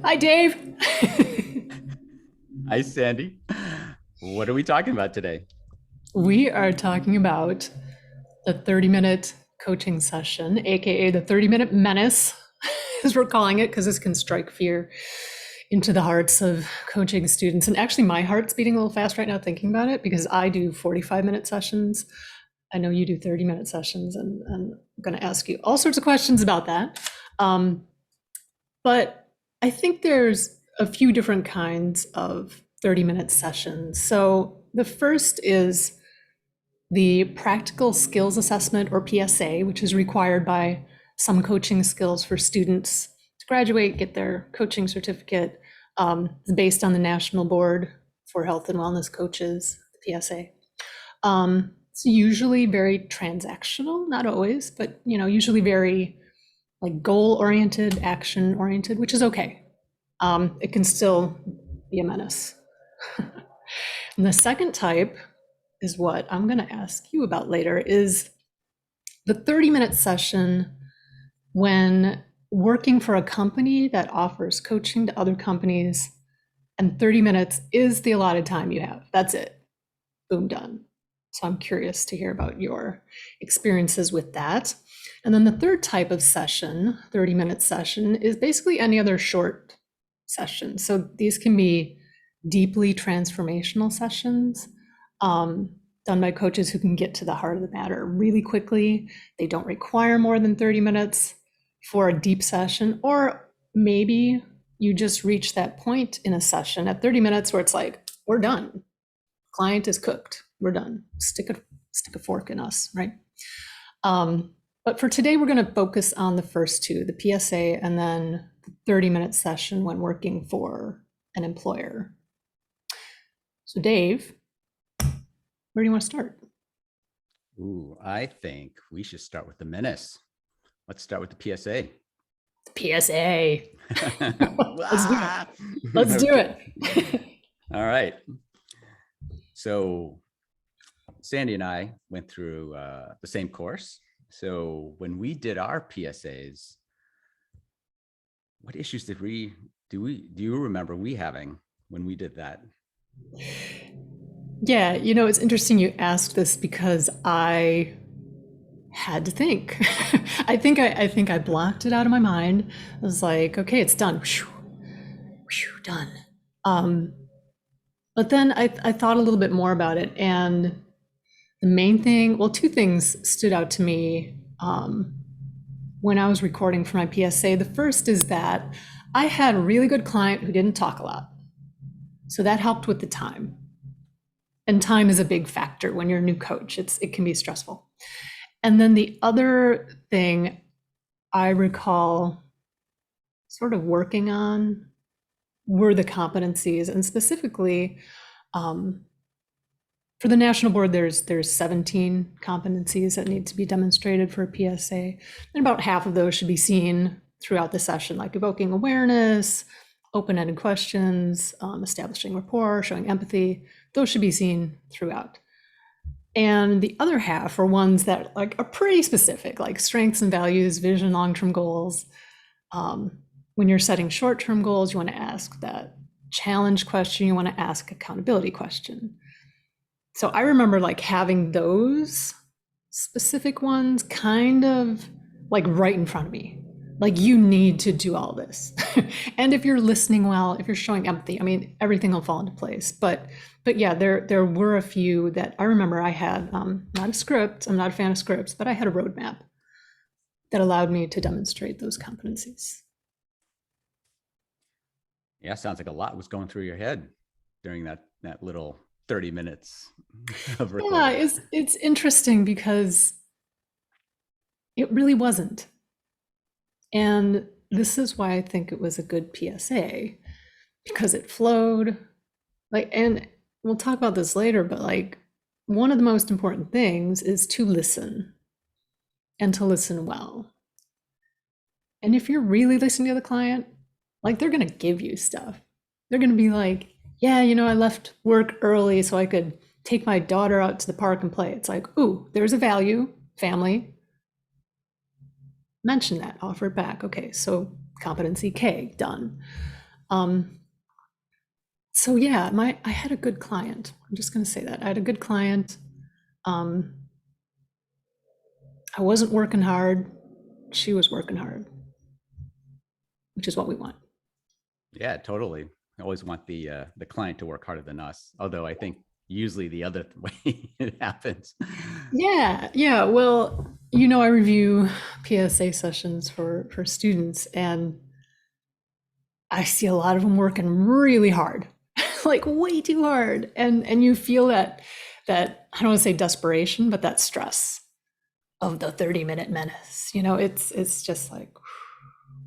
Hi, Dave. Hi, Sandy. What are we talking about today? We are talking about the 30-minute coaching session, aka the 30-minute menace, as we're calling it, because this can strike fear into the hearts of coaching students. And actually, my heart's beating a little fast right now thinking about it because I do 45-minute sessions. I know you do 30-minute sessions, and I'm going to ask you all sorts of questions about that. But I think there's a few different kinds of 30-minute sessions. So the first is the practical skills assessment, or PSA, which is required by some coaching skills for students to graduate, get their coaching certificate. It's based on the National Board for Health and Wellness Coaches, the PSA. It's usually very transactional, not always, but usually very like goal-oriented, action-oriented, which is okay. It can still be a menace. And the second type is what I'm going to ask you about later, is the 30-minute session when working for a company that offers coaching to other companies, and 30 minutes is the allotted time you have. That's it. Boom, done. So I'm curious to hear about your experiences with that. And then the third type of session, 30-minute session, is basically any other short session. So these can be deeply transformational sessions done by coaches who can get to the heart of the matter really quickly. They don't require more than 30 minutes for a deep session, or maybe you just reach that point in a session at 30 minutes where it's like, we're done. Client is cooked. We're done. Stick a fork in us, right? But for today, we're going to focus on the first two, the PSA and then the 30-minute session when working for an employer. So Dave, where do you want to start? Ooh, I think we should start with the menace. Let's start with the PSA. PSA. Let's do it. Ah! Let's do Okay. it. All right. So Sandy and I went through the same course. So when we did our PSAs, what issues did do you remember we having when we did that? Yeah, it's interesting you asked this because I had to think. I think I blocked it out of my mind. I was like, okay, it's done. Whew, whew, done. Um, but then I thought a little bit more about it, and the main thing, well, two things stood out to me when I was recording for my PSA. The first is that I had a really good client who didn't talk a lot. So that helped with the time. And time is a big factor when you're a new coach. It can be stressful. And then the other thing I recall sort of working on were the competencies, and specifically for the national board, there's 17 competencies that need to be demonstrated for a PSA, and about half of those should be seen throughout the session, like evoking awareness, open-ended questions, establishing rapport, showing empathy. Those should be seen throughout. And the other half are ones that are pretty specific, like strengths and values, vision, long-term goals. When you're setting short-term goals, you want to ask that challenge question. You want to ask accountability question. So I remember having those specific ones kind of right in front of me. Like, you need to do all this. And if you're listening well, if you're showing empathy, I mean, everything will fall into place. But yeah, there were a few that I remember I had, not a script, I'm not a fan of scripts, but I had a roadmap that allowed me to demonstrate those competencies. Yeah, sounds like a lot was going through your head during that little 30 minutes of Yeah, recording. it's interesting because it really wasn't. And this is why I think it was a good PSA, because it flowed. And we'll talk about this later, but one of the most important things is to listen, and to listen well. And if you're really listening to the client, they're going to give you stuff. They're going to be like, yeah, I left work early so I could take my daughter out to the park and play. It's like, ooh, there's a value, family. mention that, offer it back. Okay, so competency K, done. So yeah, I had a good client. I'm just going to say that. I had a good client. I wasn't working hard. She was working hard, which is what we want. Yeah, totally. I always want the client to work harder than us. Although I think usually the other way it happens. Yeah. Well, I review PSA sessions for students, and I see a lot of them working really hard, like way too hard, and you feel that I don't want to say desperation, but that stress of the 30-minute menace. It's just like,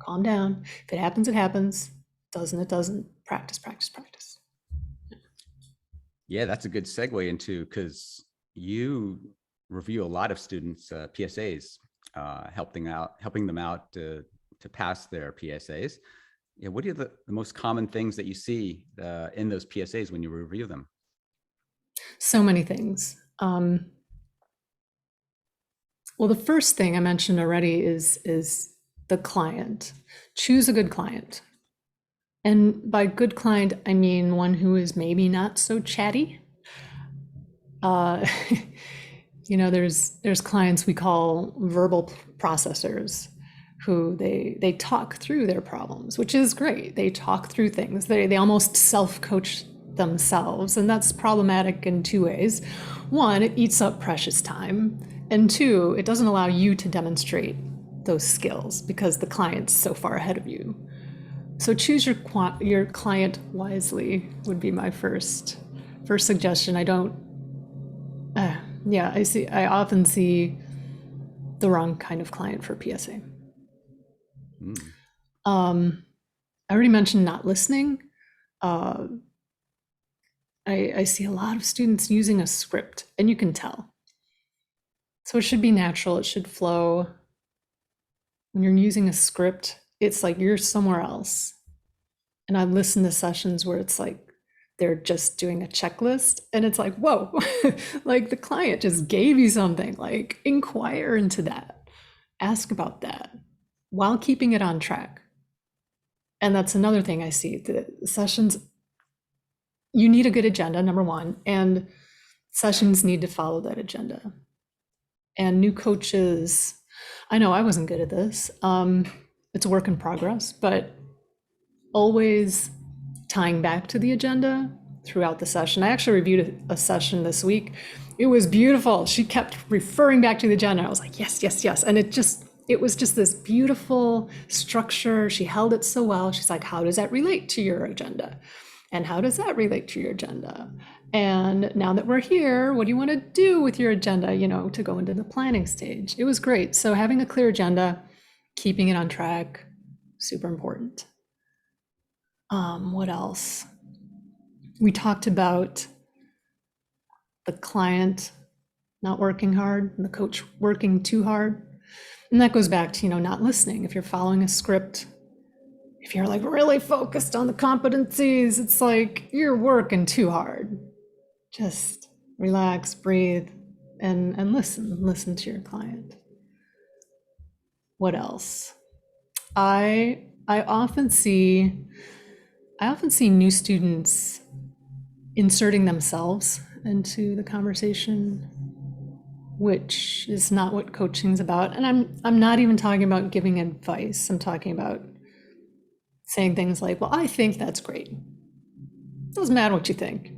calm down. If it happens, it happens. Doesn't, it doesn't. Practice, practice, practice. Yeah, that's a good segue into, because you review a lot of students' PSAs, helping them out to pass their PSAs. Yeah, what are the most common things that you see in those PSAs when you review them? So many things. Well, the first thing I mentioned already is the client. Choose a good client. And by good client, I mean one who is maybe not so chatty. Uh, there's clients we call verbal processors, who they talk through their problems, which is great. They talk through things. They almost self-coach themselves, and that's problematic in two ways. One, it eats up precious time, and two, it doesn't allow you to demonstrate those skills because the client's so far ahead of you. So choose your client wisely would be my first suggestion. I often see the wrong kind of client for PSA. Mm. I already mentioned not listening. Uh, I see a lot of students using a script, and you can tell. So it should be natural, it should flow. When you're using a script, it's like you're somewhere else. And I've listened to sessions where it's like they're just doing a checklist, and it's like, whoa, like the client just gave you something. Like, inquire into that, ask about that while keeping it on track. And that's another thing I see. The sessions, you need a good agenda, number one, and sessions need to follow that agenda. And new coaches, I know I wasn't good at this. It's a work in progress, but always tying back to the agenda throughout the session. I actually reviewed a session this week. It was beautiful. She kept referring back to the agenda. I was like, yes, yes, yes. And it was just this beautiful structure. She held it so well. She's like, how does that relate to your agenda? And how does that relate to your agenda? And now that we're here, what do you want to do with your agenda, to go into the planning stage? It was great. So having a clear agenda, keeping it on track, super important. What else? We talked about the client not working hard and the coach working too hard. And that goes back to, not listening. If you're following a script, if you're like really focused on the competencies, it's like you're working too hard. Just relax, breathe, and listen to your client. What else? I often see new students inserting themselves into the conversation, which is not what coaching's about. And I'm not even talking about giving advice. I'm talking about saying things like, well, I think that's great. Doesn't matter what you think.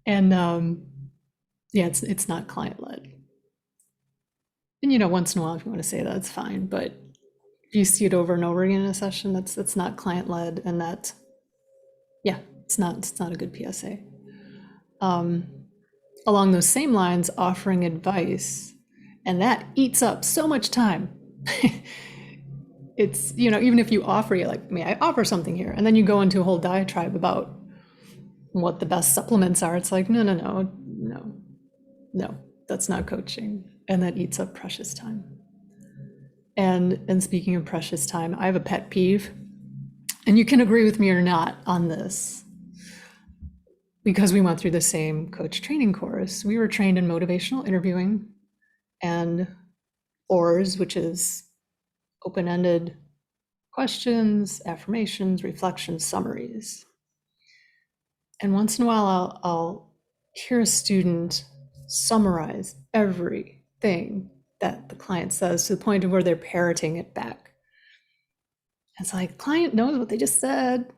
And it's not client-led. And once in a while, if you want to say that, it's fine. But if you see it over and over again in a session, that's not client-led, and it's not a good PSA. Along those same lines, offering advice, and that eats up so much time. It's, even if you offer, you're like, may I offer something here? And then you go into a whole diatribe about what the best supplements are. It's like, no, that's not coaching. And that eats up precious time. And speaking of precious time, I have a pet peeve, and you can agree with me or not on this, because we went through the same coach training course. We were trained in motivational interviewing, and ORS, which is open-ended questions, affirmations, reflections, summaries. And once in a while, I'll hear a student summarize everything that the client says to the point of where they're parroting it back. It's like, client knows what they just said.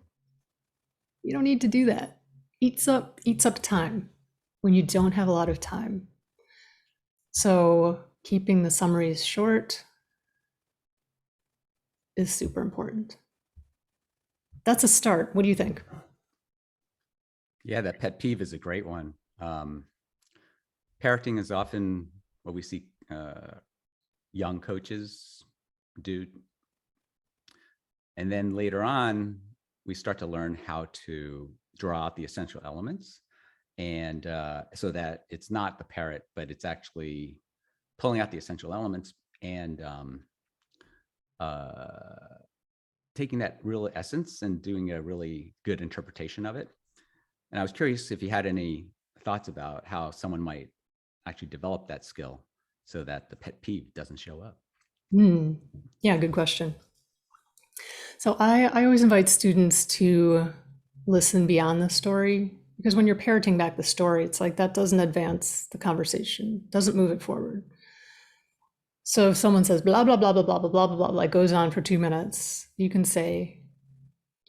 You don't need to do that. Eats up time when you don't have a lot of time. So keeping the summaries short is super important. That's a start. What do you think? Yeah, that pet peeve is a great one. Parroting is often what we see young coaches do. And then later on, we start to learn how to draw out the essential elements. And so that it's not the parrot, but it's actually pulling out the essential elements and taking that real essence and doing a really good interpretation of it. And I was curious if you had any thoughts about how someone might actually develop that skill so that the pet peeve doesn't show up. Yeah, good question. So I always invite students to listen beyond the story, because when you're parroting back the story, it's like that doesn't advance the conversation, doesn't move it forward. So if someone says blah, blah, blah, blah, blah, blah, blah, blah, like goes on for 2 minutes, you can say,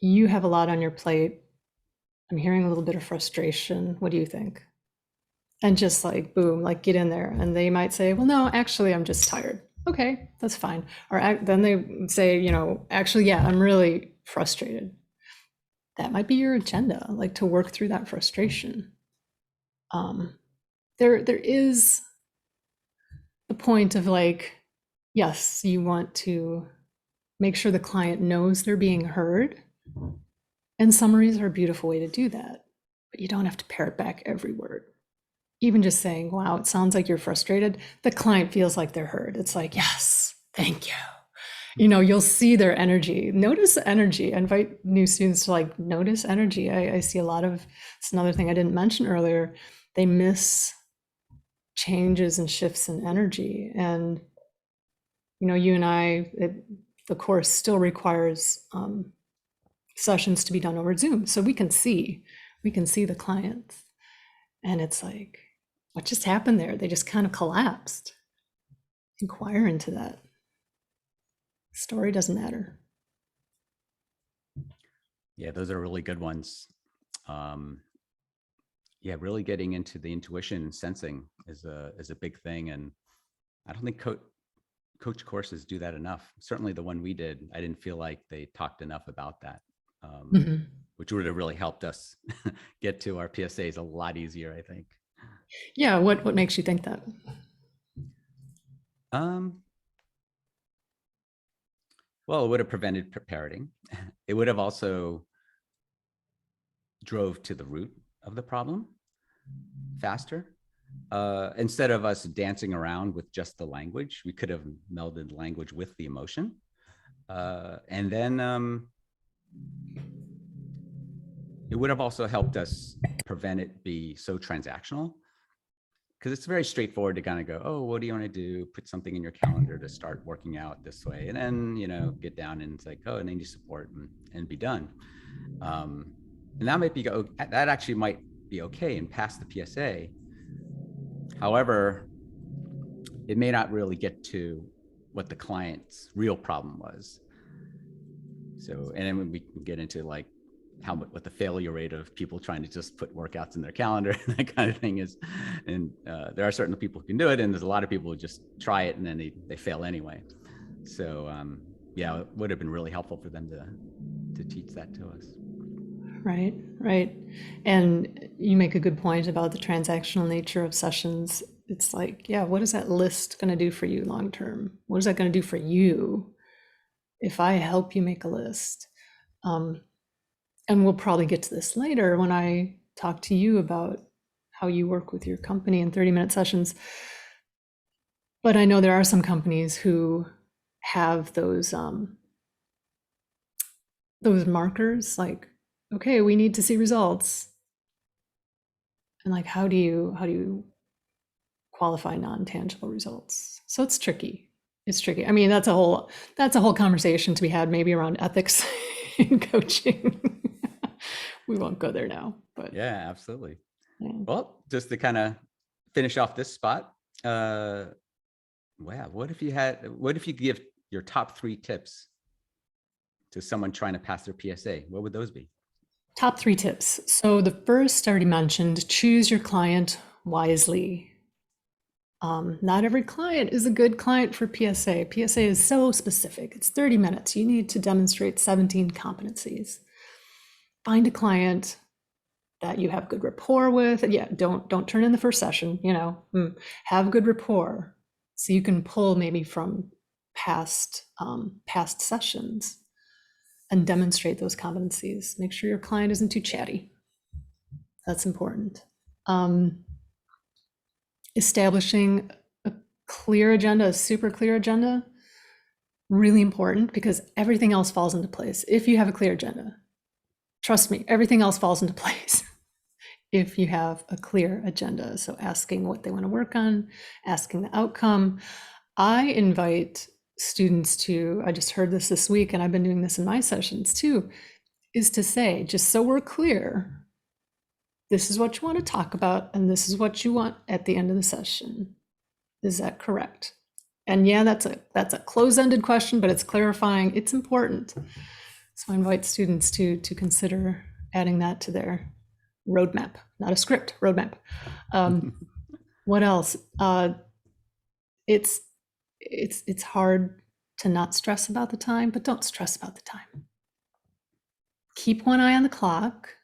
you have a lot on your plate. I'm hearing a little bit of frustration. What do you think? And just like, boom, like get in there. And they might say, well, no, actually, I'm just tired. Okay, that's fine. Or then they say, actually, yeah, I'm really frustrated. That might be your agenda, like to work through that frustration. There is the point of like, yes, you want to make sure the client knows they're being heard. And summaries are a beautiful way to do that. But you don't have to parrot back every word. Even just saying, wow, it sounds like you're frustrated, the client feels like they're heard. It's like, yes, thank you. You'll see their energy. Notice energy. I invite new students to like notice energy. I see a lot of, it's another thing I didn't mention earlier. They miss changes and shifts in energy. And, you and I, the course still requires sessions to be done over Zoom. So we can see the clients. And it's like, what just happened there? They just kind of collapsed. Inquire into that. Story doesn't matter. Yeah, those are really good ones. Yeah, really getting into the intuition and sensing is a big thing. And I don't think coach courses do that enough. Certainly the one we did, I didn't feel like they talked enough about that, which would have really helped us get to our PSAs a lot easier, I think. Yeah, what makes you think that? Well, it would have prevented parroting. It would have also drove to the root of the problem faster. Instead of us dancing around with just the language, we could have melded language with the emotion. And then it would have also helped us prevent it be so transactional, because it's very straightforward to kind of go, oh, what do you want to do? Put something in your calendar to start working out this way. And then, get down and it's like, oh, and I need support and be done. And that actually might be okay and pass the PSA. However, it may not really get to what the client's real problem was. So, and then we can get into like what the failure rate of people trying to just put workouts in their calendar and that kind of thing is. And there are certain people who can do it, and there's a lot of people who just try it and then they fail anyway. So yeah, it would have been really helpful for them to teach that to us. Right. And you make a good point about the transactional nature of sessions. It's like, yeah, what is that list going to do for you long term? What is that going to do for you if I help you make a list? And we'll probably get to this later when I talk to you about how you work with your company in 30-minute sessions. But I know there are some companies who have those markers, like, okay, we need to see results. And like, how do you qualify non-tangible results? So it's tricky. It's tricky. I mean, that's a whole conversation to be had, maybe around ethics in coaching. We won't go there now, but Yeah, absolutely. yeah. Well, just to kind of finish off this spot, wow, what if you give your top 3 tips to someone trying to pass their PSA? What would those be? Top 3 tips. So the first I already mentioned, choose your client wisely. Not every client is a good client for PSA. PSA is so specific. It's 30 minutes. You need to demonstrate 17 competencies. Find a client that you have good rapport with. And yeah, don't turn in the first session, have good rapport. So you can pull maybe from past sessions and demonstrate those competencies. Make sure your client isn't too chatty. That's important. Establishing a clear agenda, a super clear agenda, really important, because everything else falls into place. If you have a clear agenda, trust me, everything else falls into place if you have a clear agenda. So asking what they want to work on, asking the outcome. I invite students to, I just heard this week, and I've been doing this in my sessions too, is to say, just so we're clear, this is what you want to talk about, and this is what you want at the end of the session. Is that correct? And yeah, that's a close-ended question, but it's clarifying. It's important. So I invite students to consider adding that to their roadmap, not a script, roadmap. What else? It's hard to not stress about the time, but don't stress about the time. Keep one eye on the clock.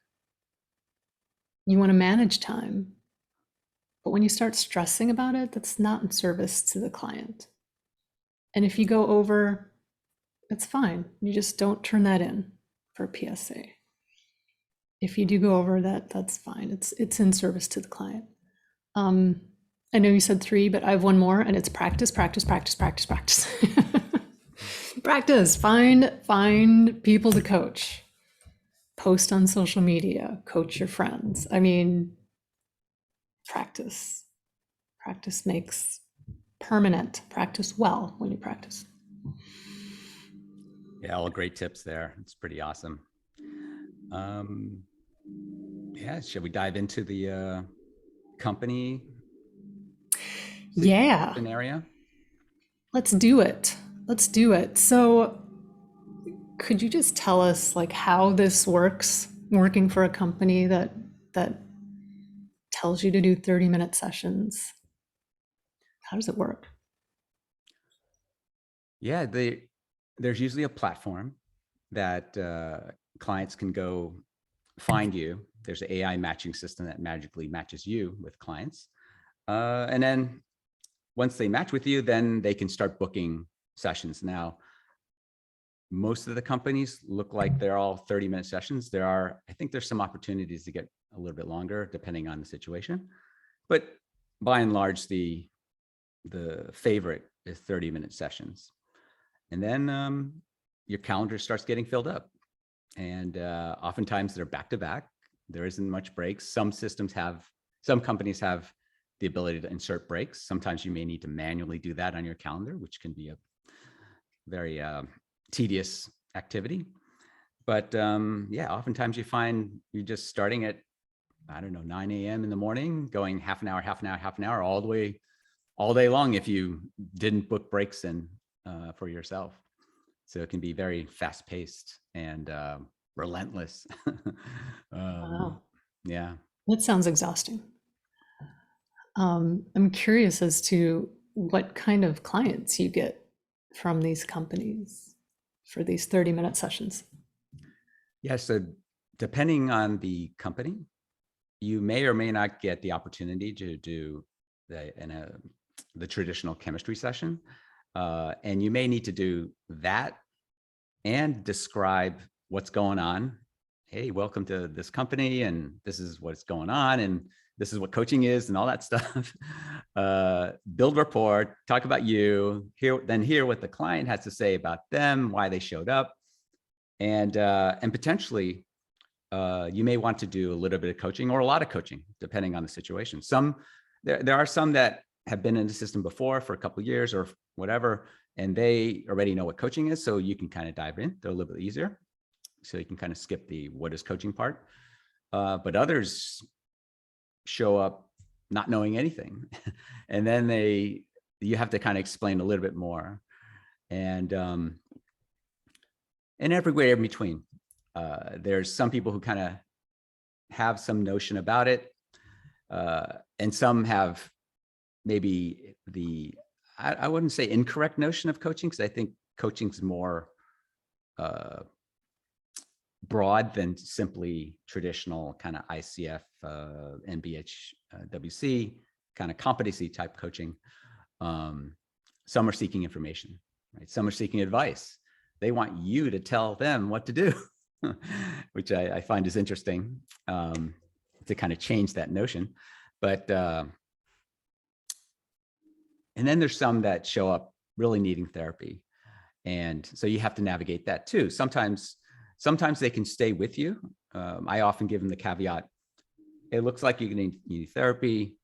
You want to manage time, but when you start stressing about it, that's not in service to the client. And if you go over, it's fine. You just don't turn that in for a PSA. If you do go over that, that's fine. It's in service to the client. I know you said 3, but I have one more, and it's practice, practice, practice, practice, practice. Practice. Find people to coach. Post on social media. Coach your friends. I mean, practice. Practice makes permanent. Practice well when you practice. Yeah, all great tips there. It's pretty awesome. Yeah, should we dive into the company scenario? Let's do it. So could you just tell us like how this works, working for a company that tells you to do 30-minute sessions? How does it work? Yeah, there's usually a platform that clients can go find you. There's an AI matching system that magically matches you with clients. And then once they match with you, then they can start booking sessions. Now, most of the companies look like they're all 30-minute sessions. I think there's some opportunities to get a little bit longer depending on the situation. But by and large, the favorite is 30-minute sessions. And then your calendar starts getting filled up. And oftentimes they're back to back. There isn't much breaks. Some companies have the ability to insert breaks. Sometimes you may need to manually do that on your calendar, which can be a very tedious activity. But yeah, oftentimes you find you're just starting at, 9 a.m. in the morning, going half an hour, all day long if you didn't book breaks in for yourself. So it can be very fast paced and relentless. Wow. Yeah. That sounds exhausting. I'm curious as to what kind of clients you get from these companies for these 30-minute sessions. Yeah. So depending on the company, you may or may not get the opportunity to do the traditional chemistry session. And you may need to do that and describe what's going on. Hey, welcome to this company, and this is what's going on, and this is what coaching is, and all that stuff. Build rapport, talk about you, hear what the client has to say about them, why they showed up, and potentially you may want to do a little bit of coaching or a lot of coaching, depending on the situation. There are some that have been in the system before for a couple of years or whatever, and they already know what coaching is. So you can kind of dive in. They're a little bit easier. So you can kind of skip the what is coaching part. But others show up not knowing anything. And then you have to kind of explain a little bit more. And everywhere in between. There's some people who kind of have some notion about it. And some have maybe I wouldn't say incorrect notion of coaching, because I think coaching's more broad than simply traditional kind of ICF, NBHWC kind of competency type coaching. Some are seeking information, right? Some are seeking advice. They want you to tell them what to do, which I find is interesting, to kind of change that notion. But and then there's some that show up really needing therapy. And so you have to navigate that too. Sometimes they can stay with you. I often give them the caveat, it looks like you're going to need therapy,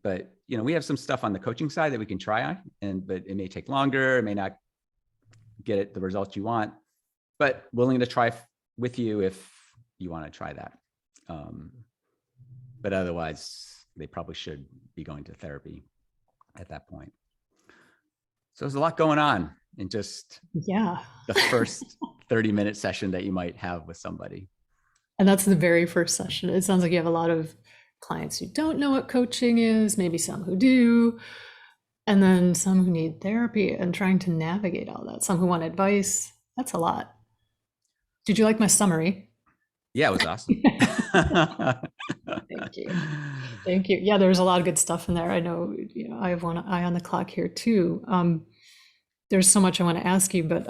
but we have some stuff on the coaching side that we can try on, but it may take longer. It may not get the results you want, but willing to try with you if you want to try that. But otherwise, they probably should be going to therapy at that point. So there's a lot going on in just the first 30-minute session that you might have with somebody. And that's the very first session. It sounds like you have a lot of clients who don't know what coaching is, maybe some who do, and then some who need therapy and trying to navigate all that. Some who want advice. That's a lot. Did you like my summary? Yeah, it was awesome. Thank you. Thank you. Yeah, there's a lot of good stuff in there. I know, I have one eye on the clock here too. There's so much I want to ask you, but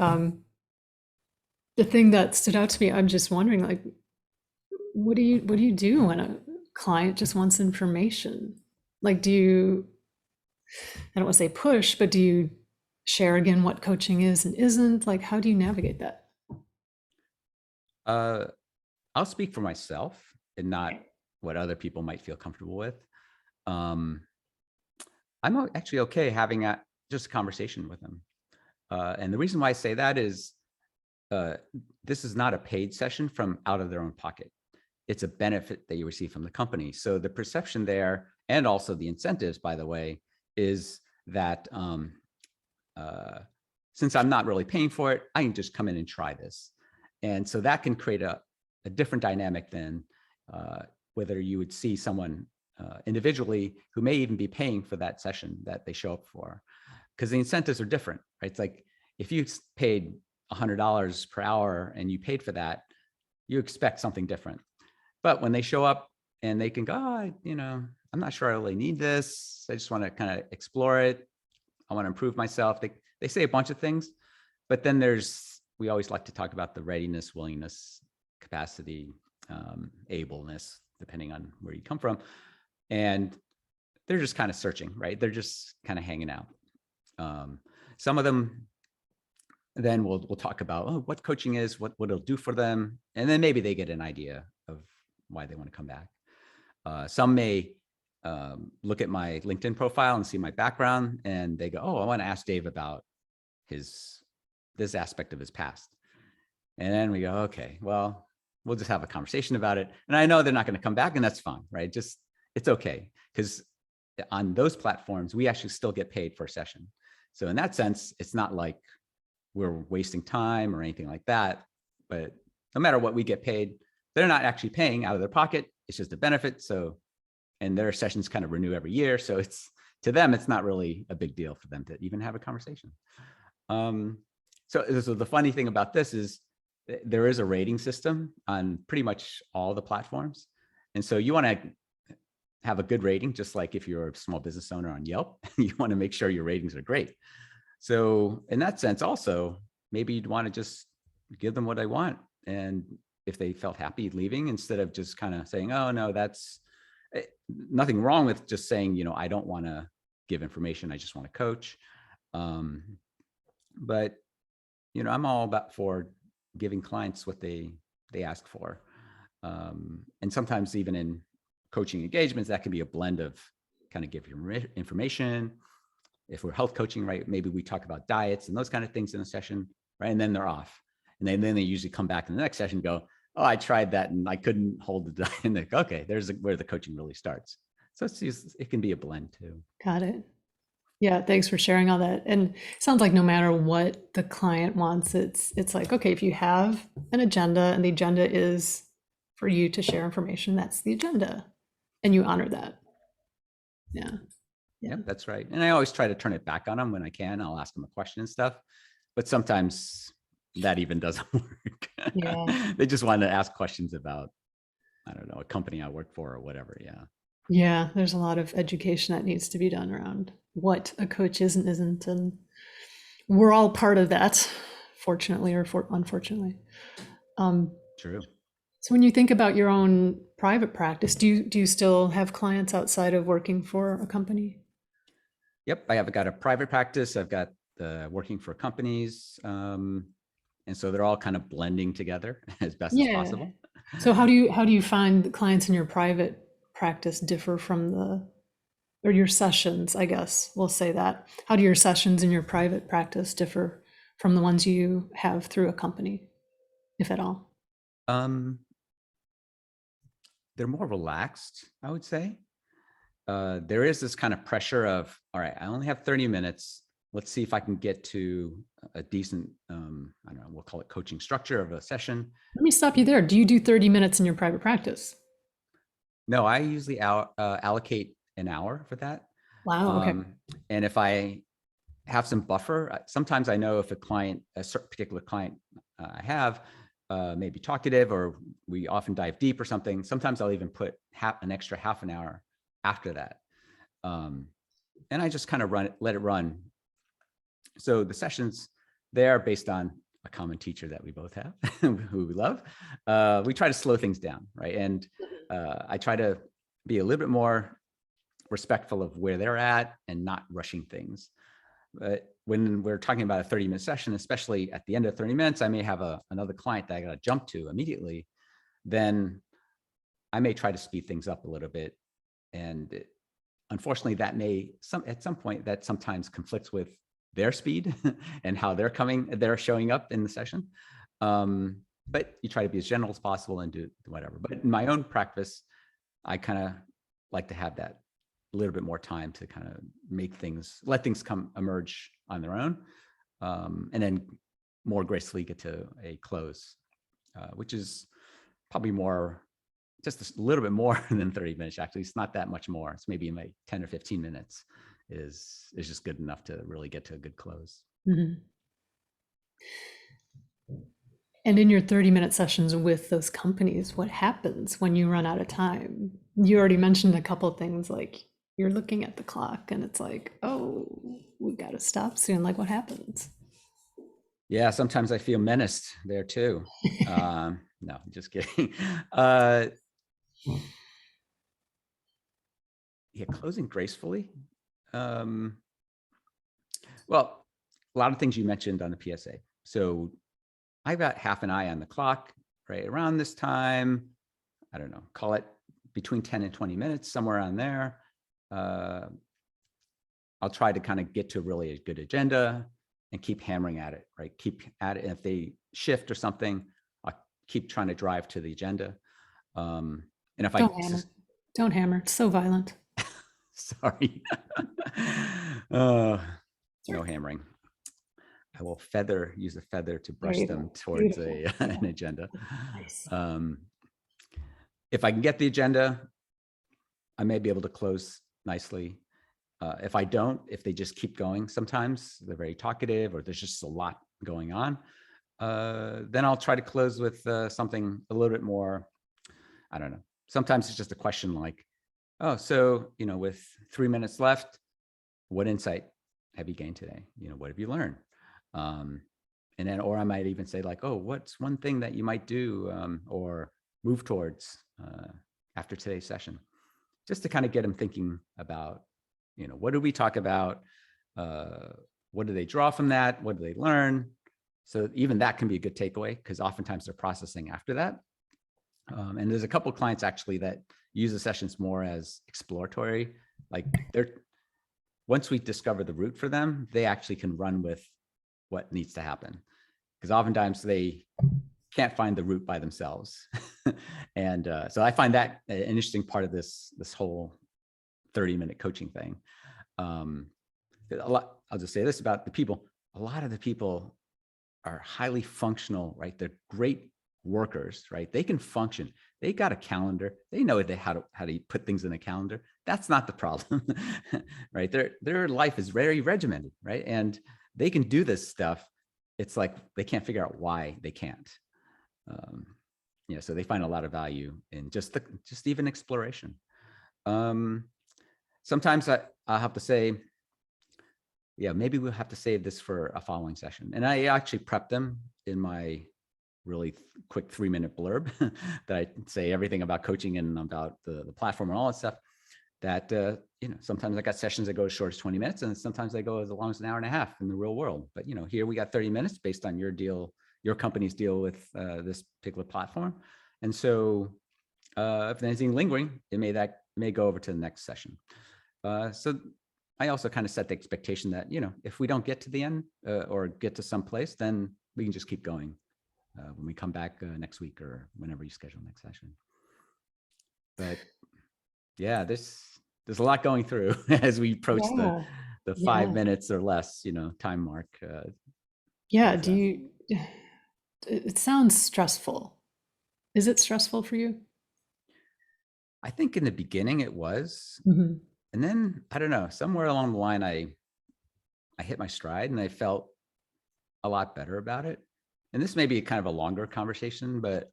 the thing that stood out to me, I'm just wondering, like, what do you do when a client just wants information? Like, I don't want to say push, but do you share again what coaching is and isn't? Like, how do you navigate that? I'll speak for myself and not what other people might feel comfortable with. I'm actually okay having just a conversation with them. And the reason why I say that is this is not a paid session from out of their own pocket. It's a benefit that you receive from the company. So the perception there, and also the incentives, by the way, is that since I'm not really paying for it, I can just come in and try this. And so that can create a different dynamic than whether you would see someone individually who may even be paying for that session that they show up for, because the incentives are different, right? It's like if you paid $100 per hour and you paid for that, you expect something different. But when they show up and they can go, I'm not sure I really need this. I just want to kind of explore it. I want to improve myself. They say a bunch of things, but then we always like to talk about the readiness, willingness, capacity, ableness, depending on where you come from. And they're just kind of searching, right? They're just kind of hanging out. Some of them, then we'll talk about what coaching is, what it'll do for them. And then maybe they get an idea of why they want to come back. Some may look at my LinkedIn profile and see my background, and they go, I want to ask Dave about this aspect of his past. And then we go, okay, well, we'll just have a conversation about it. And I know they're not going to come back, and that's fine, right? It's okay. Because on those platforms, we actually still get paid for a session. So in that sense, it's not like we're wasting time or anything like that. But no matter what we get paid, they're not actually paying out of their pocket. It's just a benefit. So, and their sessions kind of renew every year. So to them, it's not really a big deal for them to even have a conversation. So the funny thing about this is there is a rating system on pretty much all the platforms. And so you want to have a good rating, just like if you're a small business owner on Yelp, you want to make sure your ratings are great. So in that sense, also, maybe you'd want to just give them what I want. And if they felt happy leaving, instead of just kind of saying, oh, no, that's nothing wrong with just saying, I don't want to give information. I just want to coach. But, I'm all about for giving clients what they ask for. And sometimes even in coaching engagements, that can be a blend of kind of give you information. If we're health coaching, right, maybe we talk about diets and those kind of things in a session, right? And then they're off. And then they usually come back in the next session and go, oh, I tried that and I couldn't hold the diet. And like, okay, there's where the coaching really starts. So it can be a blend too. Got it. Yeah, thanks for sharing all that. And it sounds like no matter what the client wants, it's like, okay, if you have an agenda and the agenda is for you to share information, that's the agenda. And you honor that. Yeah. Yeah. Yep, that's right. And I always try to turn it back on them when I can. I'll ask them a question and stuff. But sometimes that even doesn't work. Yeah. They just want to ask questions about, I don't know, a company I work for or whatever. Yeah. Yeah, there's a lot of education that needs to be done around what a coach is and isn't. And we're all part of that, fortunately or unfortunately. True. So when you think about your own private practice, do you still have clients outside of working for a company? Yep, I've got a private practice. I've got working for companies. And so they're all kind of blending together as best as possible. So how do you find the clients in your private practice differ from or your sessions, I guess we'll say that. How do your sessions in your private practice differ from the ones you have through a company, if at all? They're more relaxed, I would say. There is this kind of pressure of, all right, I only have 30 minutes. Let's see if I can get to a decent, I don't know, we'll call it coaching structure of a session. Let me stop you there. Do you do 30 minutes in your private practice? No, I usually allocate an hour for that. Wow, okay. And if I have some buffer, sometimes I know if a certain particular client I have may be talkative, or we often dive deep or something. Sometimes I'll even put an extra half an hour after that. And I just kind of let it run. So the sessions, they are based on a common teacher that we both have, who we love. We try to slow things down, right? And I try to be a little bit more respectful of where they're at and not rushing things. But when we're talking about a 30-minute session, especially at the end of 30 minutes, I may have another client that I got to jump to immediately. Then I may try to speed things up a little bit. And unfortunately, that may at some point that sometimes conflicts with their speed and how they're showing up in the session. But you try to be as general as possible and do whatever. But in my own practice, I kind of like to have that a little bit more time to kind of let things emerge on their own, and then more gracefully get to a close, which is probably just a little bit more than 30 minutes. Actually, it's not that much more. It's maybe like 10 or 15 minutes is just good enough to really get to a good close. Mm-hmm. And in your 30-minute sessions with those companies, what happens when you run out of time? You already mentioned a couple of things, like you're looking at the clock and it's like, oh, we got to stop soon. Like, what happens? Yeah, sometimes I feel menaced there too. No, just kidding. Yeah, closing gracefully. Well, a lot of things you mentioned on the PSA. So I've got half an eye on the clock, right around this time. I don't know, call it between 10 and 20 minutes, somewhere around there. I'll try to kind of get to really a good agenda and keep hammering at it, right? Keep at it. And if they shift or something, I'll keep trying to drive to the agenda. And if Don't hammer. It's so violent. Sorry. No hammering. I will use a feather to brush them towards an agenda. Nice. If I can get the agenda, I may be able to close nicely. If I don't, if they just keep going, sometimes they're very talkative or there's just a lot going on, then I'll try to close with something a little bit more, I don't know. Sometimes it's just a question like, oh, so, with 3 minutes left, what insight have you gained today? What have you learned? And then, or I might even say like, oh, what's one thing that you might do or move towards after today's session? Just to kind of get them thinking about, what did we talk about? What do they draw from that? What do they learn? So even that can be a good takeaway because oftentimes they're processing after that. And there's a couple of clients actually that use the sessions more as exploratory Like once we discover the route for them, they actually can run with what needs to happen. Because oftentimes they can't find the route by themselves. And so I find that an interesting part of this whole 30-minute coaching thing. I'll just say this about the people. A lot of the people are highly functional, right? They're great workers, right? They can function. They got a calendar. They know how to put things in a calendar. That's not the problem, right? Their life is very regimented, right? And they can do this stuff. It's like they can't figure out why they can't. So they find a lot of value in just even exploration. Sometimes I'll have to say, yeah, maybe we'll have to save this for a following session. And I actually prepped them in my really quick 3-minute blurb that I say everything about coaching and about the platform and all that stuff. That sometimes I got sessions that go as short as 20 minutes, and sometimes they go as long as an hour and a half in the real world. But here we got 30 minutes based on your company's deal with this particular platform. And so if there's anything lingering, it may go over to the next session. So I also kind of set the expectation that, if we don't get to the end or get to some place, then we can just keep going when we come back next week or whenever you schedule next session. But yeah, there's a lot going through as we approach the 5 minutes or less, time mark. Yeah. It sounds stressful. Is it stressful for you? I think in the beginning it was. Mm-hmm. And then, I don't know, somewhere along the line, I hit my stride and I felt a lot better about it. And this may be kind of a longer conversation, but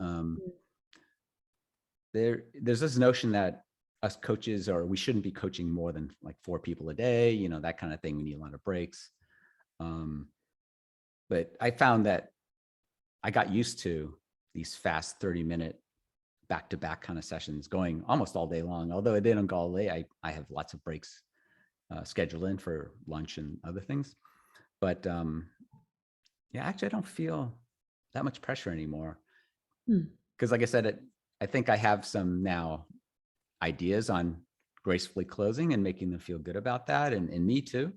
there's this notion that us coaches, or we shouldn't be coaching more than like 4 people a day, that kind of thing. We need a lot of breaks. But I found that I got used to these fast 30-minute back-to-back kind of sessions going almost all day long. Although they don't go all day, I have lots of breaks scheduled in for lunch and other things. But actually I don't feel that much pressure anymore. Because like I said, I think I have some now ideas on gracefully closing and making them feel good about that, and me too,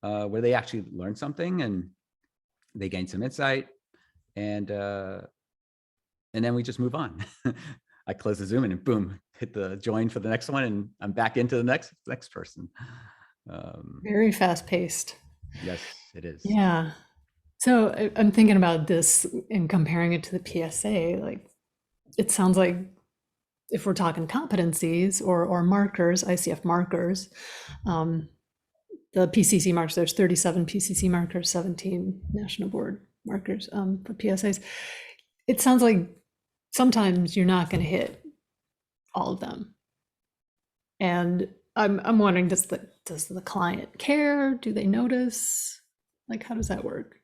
where they actually learn something and they gain some insight, and then we just move on. I close the Zoom and boom, hit the join for the next one, and I'm back into the next person. Very fast paced. Yes, it is. Yeah. So I'm thinking about this and comparing it to the PSA. Like, it sounds like if we're talking competencies or markers, ICF markers, the PCC markers, there's 37 PCC markers, 17 National Board markers for PSAs. It sounds like sometimes you're not going to hit all of them. And I'm wondering, does the client care? Do they notice? Like, how does that work?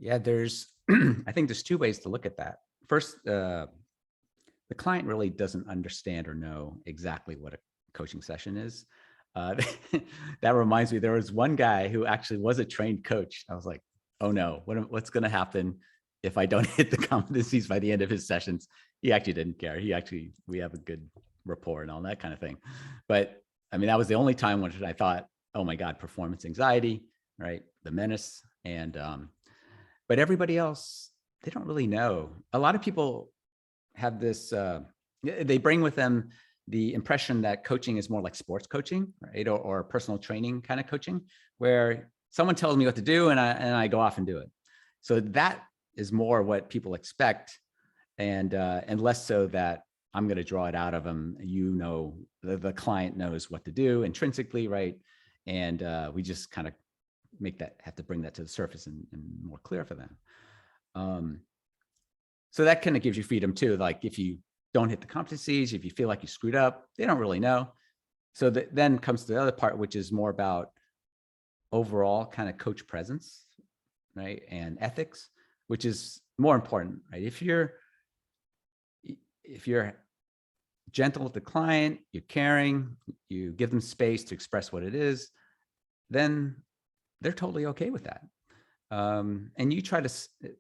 Yeah, I think there's 2 ways to look at that. First, the client really doesn't understand or know exactly what a coaching session is. That reminds me, there was one guy who actually was a trained coach. I was like, oh no, what's going to happen if I don't hit the competencies by the end of his sessions? He actually didn't care. We have a good rapport and all that kind of thing. But I mean, that was the only time when I thought, oh my God, performance anxiety, right? The menace. And, but everybody else, they don't really know. A lot of people have this, they bring with them the impression that coaching is more like sports coaching, right? Or personal training kind of coaching, where someone tells me what to do and I go off and do it. So that is more what people expect, and less so that I'm going to draw it out of them. The client knows what to do intrinsically, right? And we just kind of have to bring that to the surface and more clear for them. So that kind of gives you freedom too. Like if you don't hit the competencies, if you feel like you screwed up, they don't really know. So then comes the other part, which is more about overall kind of coach presence, right? And ethics, which is more important, right? If you're gentle with the client, you're caring, you give them space to express what it is, then they're totally okay with that. And you try to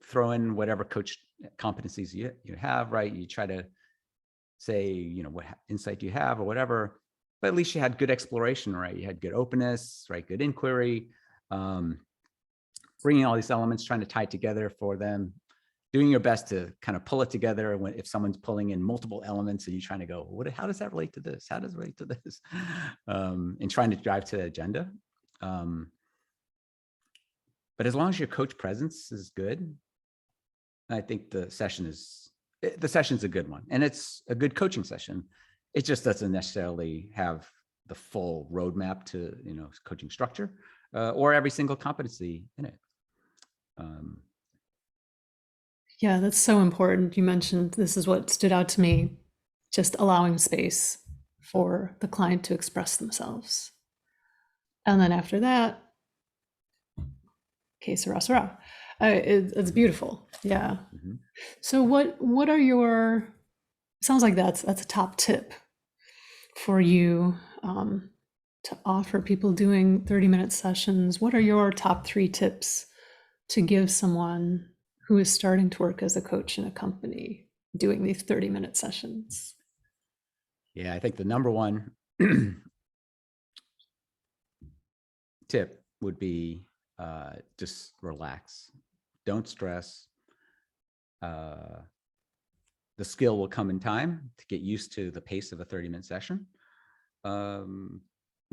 throw in whatever coach competencies you have, right? You try to say, what insight do you have or whatever. but at least you had good exploration, right? You had good openness, right? Good inquiry, bringing all these elements, trying to tie it together for them, doing your best to kind of pull it together when, if someone's pulling in multiple elements and you're trying to go, how does that relate to this? How does it relate to this? And trying to drive to the agenda. But as long as your coach presence is good, I think the session's a good one, and it's a good coaching session. It just doesn't necessarily have the full roadmap to, coaching structure or every single competency in it. Yeah, that's so important. You mentioned, this is what stood out to me, just allowing space for the client to express themselves. And then after that, que sera, sera. It's beautiful. Yeah. Mm-hmm. So what are your, sounds like that's a top tip for you to offer people doing 30-minute sessions. What are your top 3 tips to give someone who is starting to work as a coach in a company doing these 30-minute sessions? Yeah, I think the number one tip would be just relax. Don't stress. The skill will come in time to get used to the pace of a 30-minute session.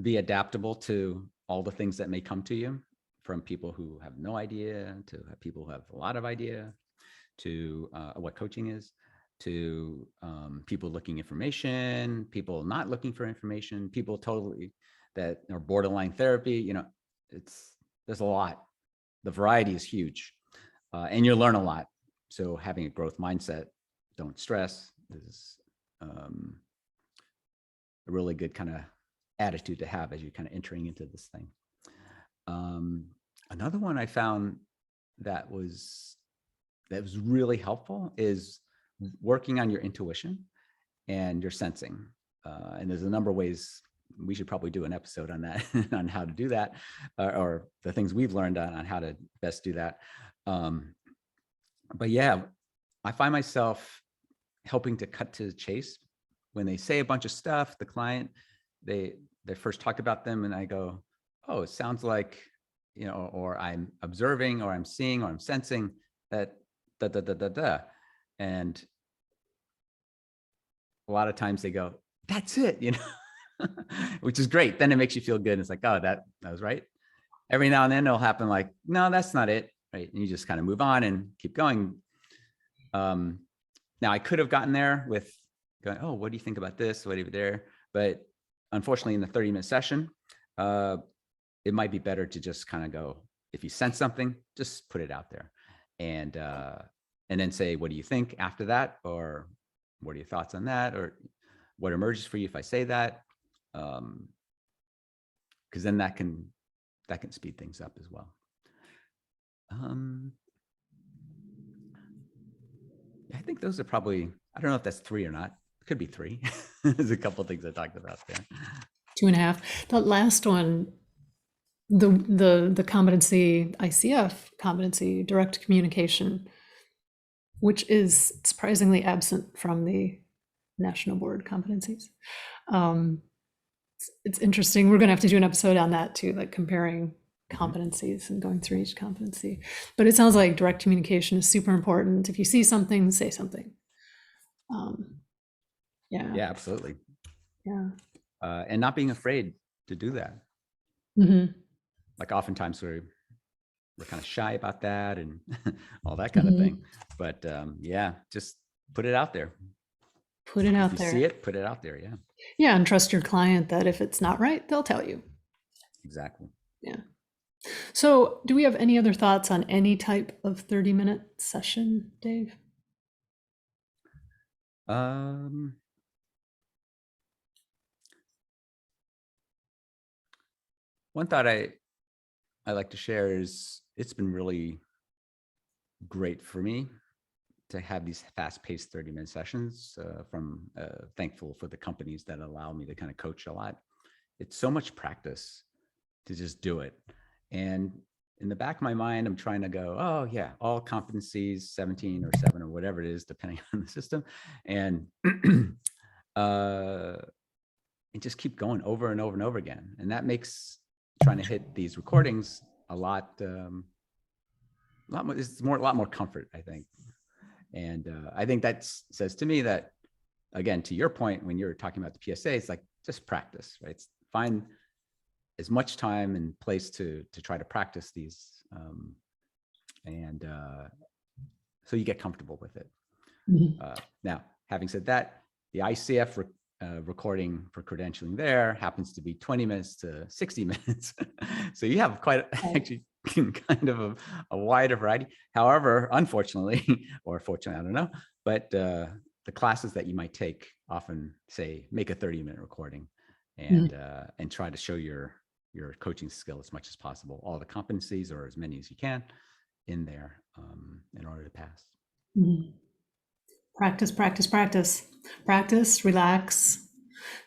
Be adaptable to all the things that may come to you, from people who have no idea to people who have a lot of idea, to what coaching is, to people looking information, people not looking for information, people totally that are borderline therapy. There's a lot. The variety is huge, and you'll learn a lot. So having a growth mindset, don't stress, is a really good kind of attitude to have as you're kind of entering into this thing. Another one I found that was really helpful is working on your intuition and your sensing. And there's a number of ways. We should probably do an episode on that, on how to do that, or the things we've learned on how to best do that. But yeah, I find myself helping to cut to the chase when they say a bunch of stuff. The client, they first talk about them, and I go, oh, it sounds like, or I'm observing, or I'm seeing, or I'm sensing that and a lot of times they go, that's it, which is great. Then it makes you feel good. It's like, oh, that was right. Every now and then it'll happen like, no, that's not it, right? And you just kind of move on and keep going. Now I could have gotten there with going, oh, what do you think about this? What do you there? But unfortunately, in the 30-minute session, it might be better to just kind of go, if you sense something, just put it out there, and then say, what do you think after that? Or what are your thoughts on that? Or what emerges for you if I say that? Because then that can speed things up as well. I think those are probably, I don't know if that's 3 or not. It could be 3. There's a couple of things I talked about there. 2.5. That last one, the competency, ICF competency, direct communication, which is surprisingly absent from the national board competencies. It's interesting. We're going to have to do an episode on that too, like comparing competencies and going through each competency. But it sounds like direct communication is super important. If you see something, say something. Yeah, absolutely. Yeah. And not being afraid to do that. Mm-hmm. Like oftentimes we're kind of shy about that and all that kind of thing. But yeah, just put it out there. Put it out there. If you see it, put it out there. Yeah. Yeah. And trust your client that if it's not right, they'll tell you. Exactly. Yeah. So do we have any other thoughts on any type of 30-minute session, Dave? One thought I like to share is it's been really great for me to have these fast-paced 30-minute sessions. Thankful for the companies that allow me to kind of coach a lot. It's so much practice to just do it. And in the back of my mind, I'm trying to go, oh yeah, all competencies, 17 or 7 or whatever it is, depending on the system. And and just keep going over and over and over again. And that makes trying to hit these recordings a lot more, it's a lot more comfort, I think. And I think that says to me that, again, to your point, when you're talking about the PSA, it's like, just practice, right? Find as much time and place to try to practice these. So you get comfortable with it. Now, having said that, the ICF recording for credentialing there happens to be 20 minutes to 60 minutes. So you have quite actually kind of a wider variety. However, unfortunately, or fortunately, I don't know, but the classes that you might take often say, make a 30-minute recording and try to show your coaching skill as much as possible, all the competencies or as many as you can in there in order to pass. Practice, practice, practice. Practice, relax,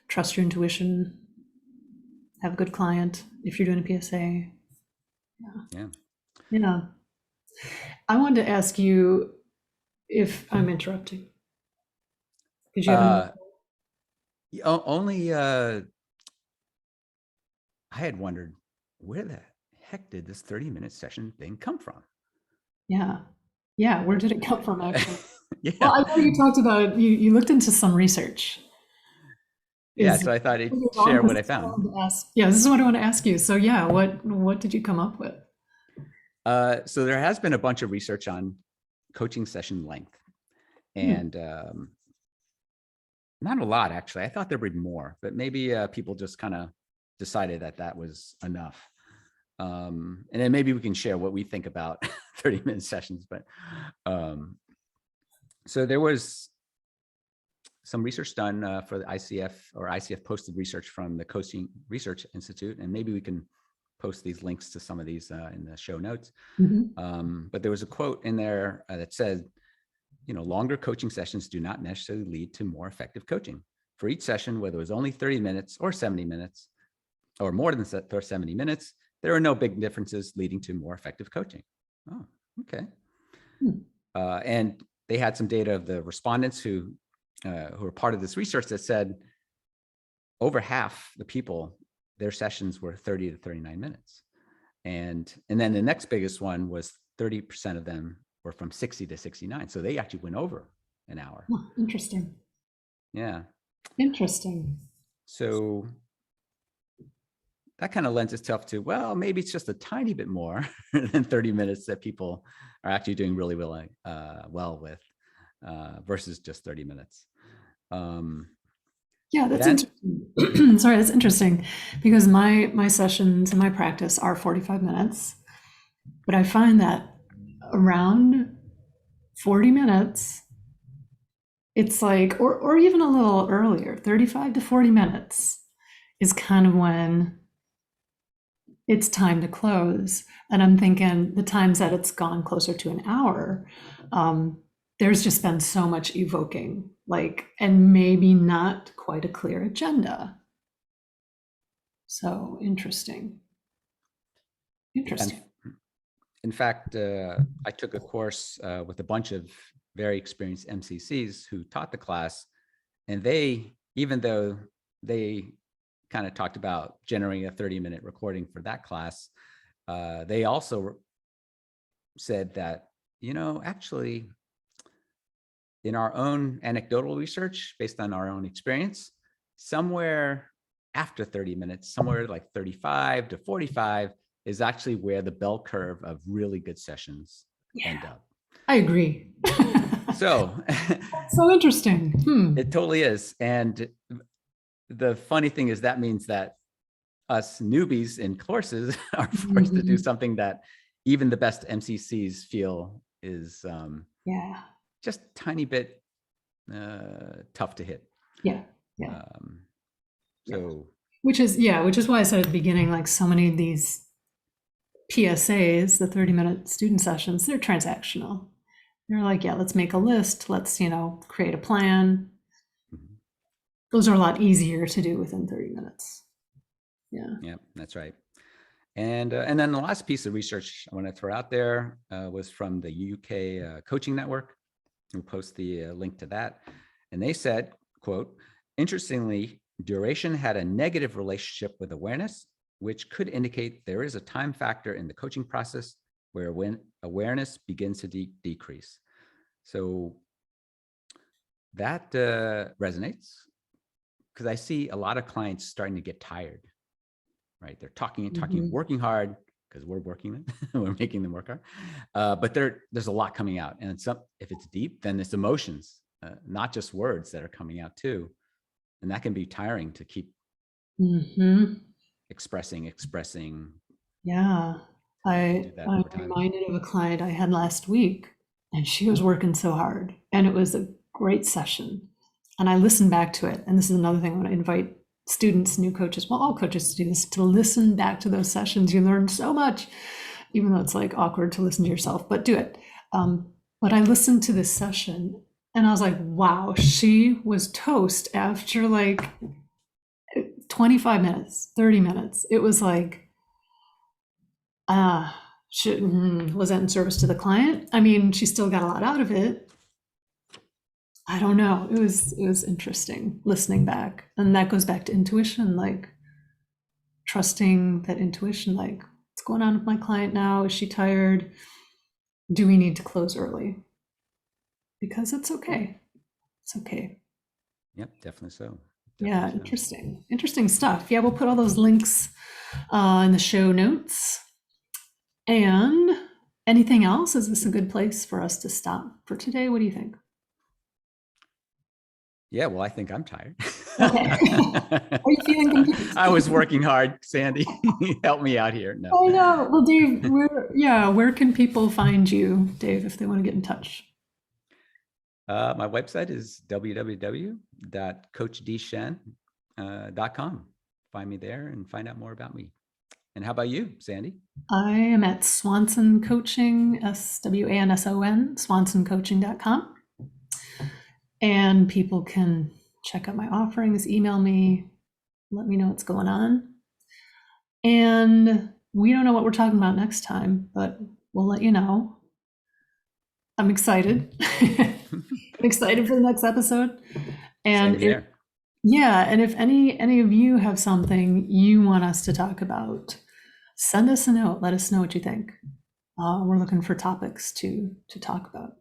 trust your intuition, have a good client if you're doing a PSA. Yeah. I wanted to ask you if I'm interrupting. Did you have only I had wondered, where the heck did this 30-minute session thing come from? Yeah, where did it come from, actually? Yeah. Well, I know you talked about, you looked into some research. So I thought I'd share what I found. Yeah, this is what I want to ask you. So yeah, what did you come up with? So there has been a bunch of research on coaching session length, and not a lot, actually. I thought there would be more, but maybe people just kind of decided that was enough. And then maybe we can share what we think about 30-minute sessions. But so there was some research done for the ICF, or ICF posted research from the Coaching Research Institute, and maybe we can post these links to some of these in the show notes. But there was a quote in there that said, longer coaching sessions do not necessarily lead to more effective coaching. For each session, whether it was only 30 minutes or 70 minutes, or more than 70 minutes, there are no big differences leading to more effective coaching. Oh, okay. And they had some data of the respondents who were part of this research that said over half the people, their sessions were 30 to 39 minutes. And then the next biggest one was 30% of them were from 60 to 69. So they actually went over an hour. Oh, interesting. Yeah. Interesting. So that kind of lends itself to, well, maybe it's just a tiny bit more than 30 minutes that people are actually doing really well with versus just 30 minutes. Yeah, that's interesting. Sorry, that's interesting, because my sessions in my practice are 45 minutes, but I find that around 40 minutes, it's like, or even a little earlier, 35 to 40 minutes is kind of when it's time to close. And I'm thinking the times that it's gone closer to an hour, there's just been so much evoking, and maybe not quite a clear agenda. So interesting. In fact, I took a course with a bunch of very experienced MCCs who taught the class, and even though they kind of talked about generating a 30-minute recording for that class, they also said that, actually, in our own anecdotal research, based on our own experience, somewhere after 30 minutes, somewhere like 35 to 45 is actually where the bell curve of really good sessions end up. I agree. So so interesting. It totally is. And the funny thing is that means that us newbies in courses are forced to do something that even the best MCCs feel is just a tiny bit tough to hit. Which is why I said at the beginning, like so many of these PSAs, the 30-minute student sessions, they're transactional. They're like, let's make a list. Let's, create a plan. Those are a lot easier to do within 30 minutes. Yeah, that's right. And then the last piece of research I want to throw out there was from the UK Coaching Network. We'll post the link to that. And they said, quote, interestingly, Duration had a negative relationship with awareness, which could indicate there is a time factor in the coaching process where when awareness begins to decrease. So that resonates because I see a lot of clients starting to get tired, right? They're talking and talking, Mhm. working hard because we're working them, we're making them work hard. But there's a lot coming out, and if it's deep, then it's emotions, not just words that are coming out too, and that can be tiring to keep Mhm. expressing. Yeah. Do that I'm over time. reminded of a client I had last week, and she was working so hard, and it was a great session. And I listened back to it. And this is another thing I want to invite students, new coaches, well, all coaches to do this, to listen back to those sessions. You learn so much, even though it's like awkward to listen to yourself, but do it. But I listened to this session and I was like, wow, she was toast after like 25 minutes, 30 minutes. It was like, was that in service to the client? I mean, she still got a lot out of it. I don't know. It was interesting listening back. And that goes back to intuition, like trusting that intuition, like what's going on with my client now? Is she tired? Do we need to close early? Because it's okay. It's okay. Yep, definitely so. Yeah, Definitely so. interesting. Interesting stuff. Yeah, we'll put all those links in the show notes. And anything else? Is this a good place for us to stop for today? What do you think? Yeah, well, I think I'm tired. Okay. Are you feeling complete? I was working hard, Sandy. Help me out here. No. I know. Well, Dave, where can people find you, Dave, if they want to get in touch? My website is www.coachdshen.com. Find me there and find out more about me. And how about you, Sandy? I am at Swanson Coaching, SWANSON, swansoncoaching.com. And people can check out my offerings, email me, let me know what's going on. And we don't know what we're talking about next time, but we'll let you know. I'm excited. I'm excited for the next episode. Same And here. if any of you have something you want us to talk about, send us a note. Let us know what you think. We're looking for topics to talk about.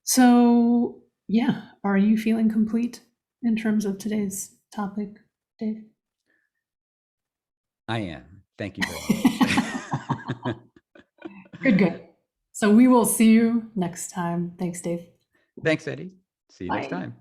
So, yeah, are you feeling complete in terms of today's topic, Dave? I am. Thank you very much. Good, good. So we will see you next time. Thanks, Dave. Thanks, Eddie. See you next Bye. time.